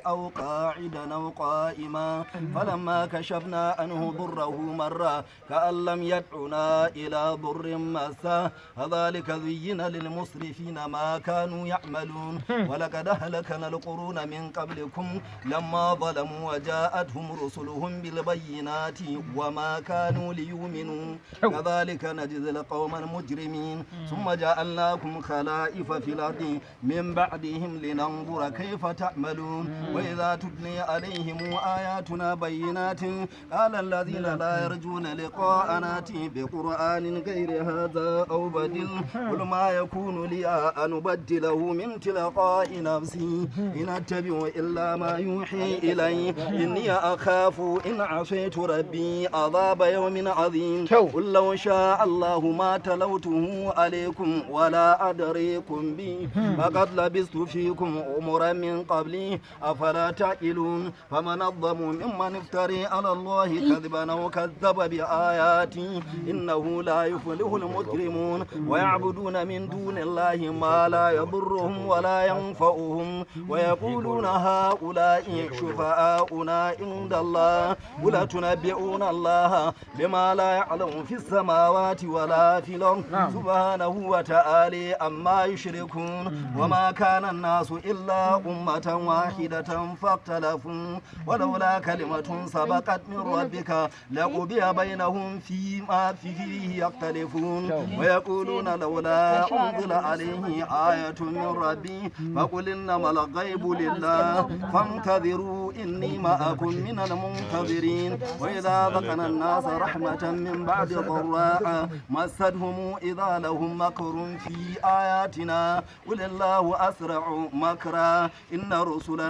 أو قاعدا أو قائما فلما كشفنا عنه ضره مر كأن لم يدعنا إلى ضر مسه كذلك زين للمسرفين ما كانوا يعملون ولقد أهلكنا القرون من قبلكم لما ظلموا وجاءتهم رسلهم بالبينات وما كانوا ليؤمنوا كذلك نجزي القوم المجرمين ثم جعلناكم خلائف في الأرض من بعدهم لننظر كيف تعملون وإذا تتلي عليهم آياتنا بينات قال الذين لا يرجون لقاءنا ائت بقرآن غير هذا أو بدل قل ما يكون لي أن أبدله من تلقاء نفسي إن أتبع إلا ما يوحي إلي إني أخاف إن عصيت ربي عذاب يوم عظيم قل لو شاء الله ما تلوته عليكم ولا أدريكم به فقد لبثت فيكم عمرا من قبلي أفلا تعقلون فمن الظلم ممن افتري على الله كذبا أو كذب بآياتي إنه لا يفلح المجرمون ويعبدون من دون الله ما لا يضرهم ولا ينفعهم ويقولون هؤلاء شفعاؤنا عند الله ولا تنبئون الله بما لا يعلم في السماوات ولا في الأرض سبحانه وتعالى أما يشركون وما كان الناس إلا أمة واحدة فاختلفوا ولولا كلمة سبقت من ربك لقضي بينهم فيما فيه يختلفون ويقولون لولا أنزل عليه آية من ربي فقل إنما الغيب لله فانتظروا إني معكم من المنتظرين وإذا ذقنا الناس رحمة من بعد ضراء مستهم إذا لهم مكر في آياتنا قل الله أسرع مكرا إن رسلنا